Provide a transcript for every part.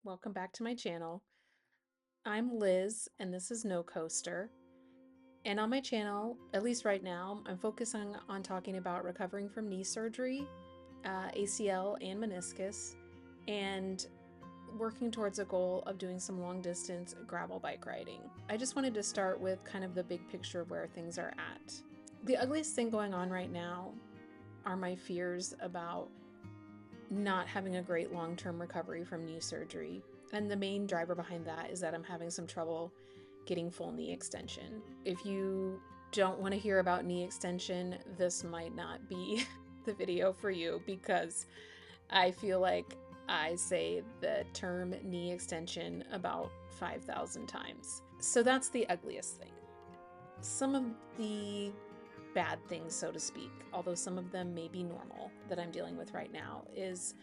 Welcome back to my channel. I'm Liz and this is No Coaster. And on my channel, at least right now, I'm focusing on talking about recovering from knee surgery, ACL and meniscus, and working towards a goal of doing some long distance gravel bike riding. I just wanted to start with kind of the big picture of where things are at. The ugliest thing going on right now are my fears about not having a great long-term recovery from knee surgery. And the main driver behind that is that I'm having some trouble getting full knee extension. If you don't want to hear about knee extension, this might not be the video for you, because I feel like I say the term knee extension about 5,000 times. So that's the ugliest thing. Some of the bad things, so to speak, although some of them may be normal, that I'm dealing with right now is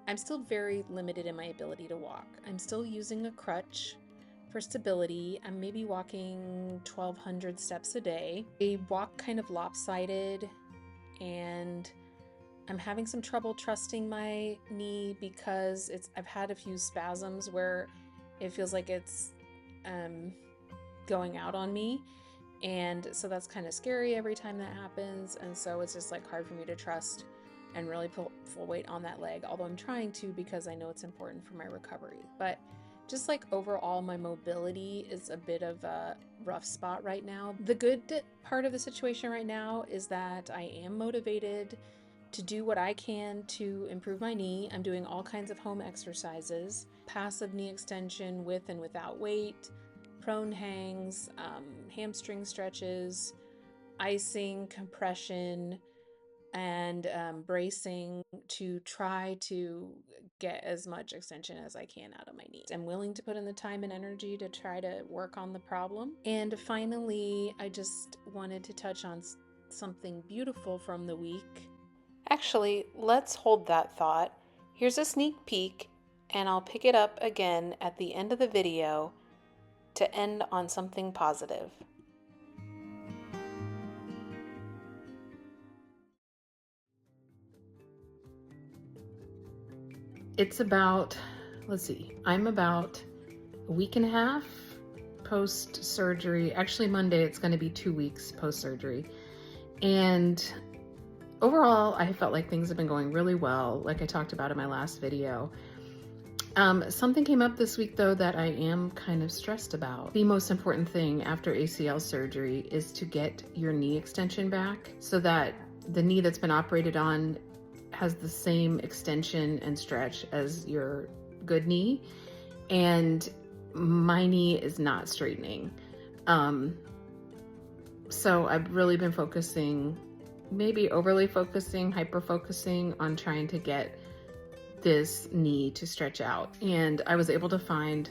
I'm still very limited in my ability to walk. I'm still using a crutch for stability. I'm maybe walking 1,200 steps a day. I walk kind of lopsided, and I'm having some trouble trusting my knee because I've had a few spasms where it feels like it's going out on me. And so that's kind of scary every time that happens. And so it's just like hard for me to trust and really put full weight on that leg, although I'm trying to because I know it's important for my recovery. But just like overall, my mobility is a bit of a rough spot right now. The good part of the situation right now is that I am motivated to do what I can to improve my knee. I'm doing all kinds of home exercises, passive knee extension with and without weight, prone hangs, hamstring stretches, icing, compression, and bracing to try to get as much extension as I can out of my knee. I'm willing to put in the time and energy to try to work on the problem. And finally, I just wanted to touch on something beautiful from the week. Actually, let's hold that thought. Here's a sneak peek, and I'll pick it up again at the end of the video to end on something positive. It's about, I'm about a week and a half post-surgery. Actually, Monday, it's going to be 2 weeks post-surgery. And overall, I felt like things have been going really well, like I talked about in my last video. Something came up this week, though, that I am kind of stressed about. The most important thing after ACL surgery is to get your knee extension back so that the knee that's been operated on has the same extension and stretch as your good knee. And my knee is not straightening. So I've really been focusing, maybe overly focusing, hyper focusing on trying to get this knee to stretch out. And I was able to find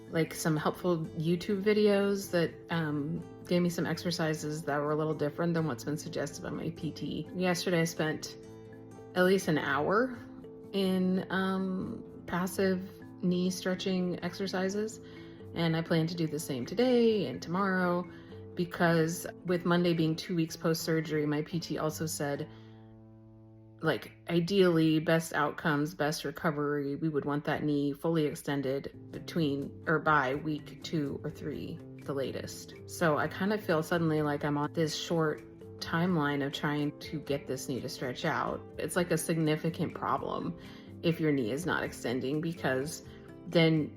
like some helpful YouTube videos that gave me some exercises that were a little different than what's been suggested by my PT. Yesterday I spent at least an hour in passive knee stretching exercises, and I plan to do the same today and tomorrow, because with Monday being 2 weeks post-surgery, my PT also said, like, ideally, best outcomes, best recovery, we would want that knee fully extended by week 2 or 3, the latest. So I kind of feel suddenly like I'm on this short timeline of trying to get this knee to stretch out. It's like a significant problem if your knee is not extending, because then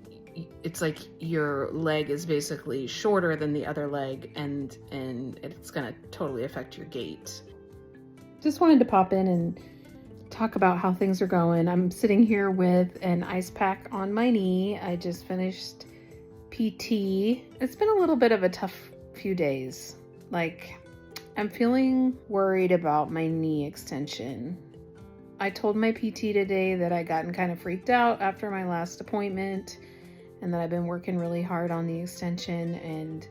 it's like your leg is basically shorter than the other leg, and it's gonna totally affect your gait. Just wanted to pop in and talk about how things are going. I'm sitting here with an ice pack on my knee. I just finished PT. It's been a little bit of a tough few days. Like, I'm feeling worried about my knee extension. I told my PT today that I gotten kind of freaked out after my last appointment, and that I've been working really hard on the extension, and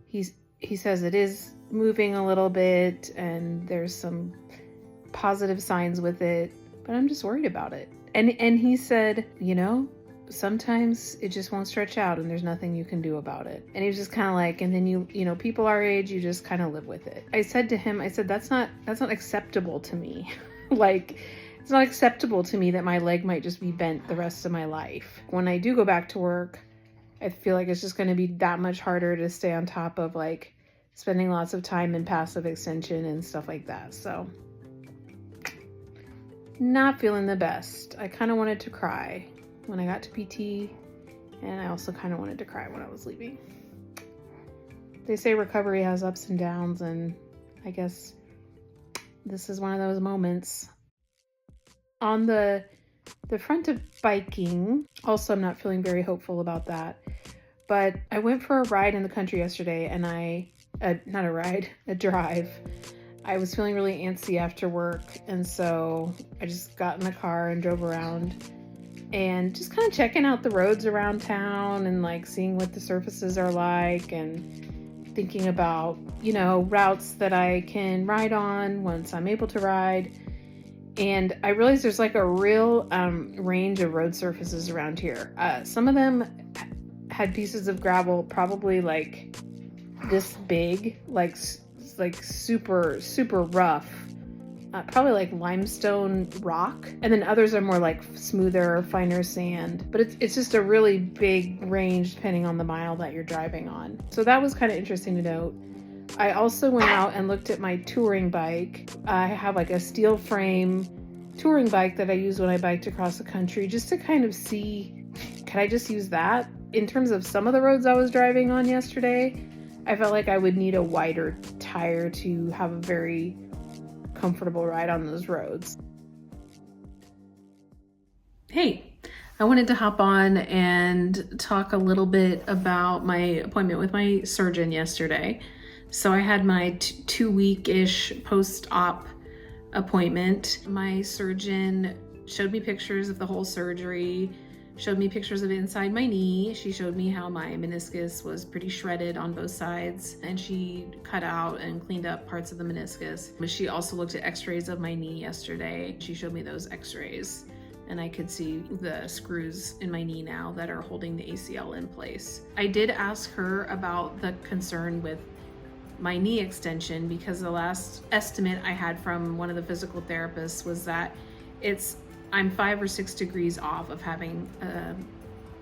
he says it is moving a little bit and there's some positive signs with it, but I'm just worried about it. And he said, sometimes it just won't stretch out and there's nothing you can do about it. And he was just kind of like, and then you know, people our age, you just kind of live with it. I said to him, that's not acceptable to me. Like, it's not acceptable to me that my leg might just be bent the rest of my life. When I do go back to work, I feel like it's just going to be that much harder to stay on top of like spending lots of time in passive extension and stuff like that. So not feeling the best. I kind of wanted to cry when I got to PT, and I also kind of wanted to cry when I was leaving. They say recovery has ups and downs, and I guess this is one of those moments. On the front of biking, also I'm not feeling very hopeful about that, but I went for a ride in the country yesterday, and a drive. I was feeling really antsy after work, and so I just got in the car and drove around and just kind of checking out the roads around town and like seeing what the surfaces are like and thinking about, you know, routes that I can ride on once I'm able to ride. And I realized there's like a real range of road surfaces around here. Some of them had pieces of gravel probably like this big, like super, super rough, probably like limestone rock. And then others are more like smoother, finer sand. But it's just a really big range depending on the mile that you're driving on. So that was kind of interesting to note. I also went out and looked at my touring bike. I have like a steel frame touring bike that I use when I biked across the country, just to kind of see, can I just use that? In terms of some of the roads I was driving on yesterday, I felt like I would need a wider tire to have a very comfortable ride on those roads. Hey, I wanted to hop on and talk a little bit about my appointment with my surgeon yesterday. So I had my 2-week-ish post-op appointment. My surgeon showed me pictures of the whole surgery, showed me pictures of inside my knee. She showed me how my meniscus was pretty shredded on both sides, and she cut out and cleaned up parts of the meniscus. But she also looked at x-rays of my knee yesterday. She showed me those x-rays, and I could see the screws in my knee now that are holding the ACL in place. I did ask her about the concern with my knee extension, because the last estimate I had from one of the physical therapists was that I'm 5 or 6 degrees off of having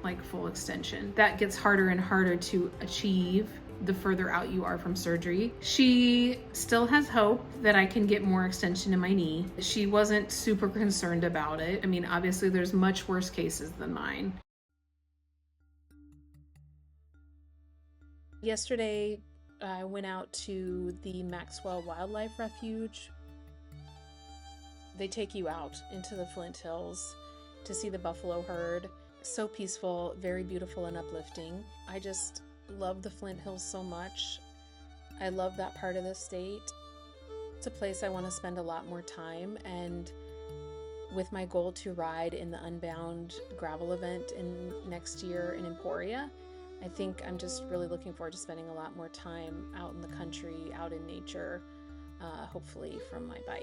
like full extension. That gets harder and harder to achieve the further out you are from surgery. She still has hope that I can get more extension in my knee. She wasn't super concerned about it. I mean, obviously there's much worse cases than mine. Yesterday, I went out to the Maxwell Wildlife Refuge. They take you out into the Flint Hills to see the buffalo herd. So peaceful, very beautiful and uplifting. I just love the Flint Hills so much. I love that part of the state. It's a place I want to spend a lot more time, and with my goal to ride in the Unbound gravel event next year in Emporia, I think I'm just really looking forward to spending a lot more time out in the country, out in nature, hopefully from my bike.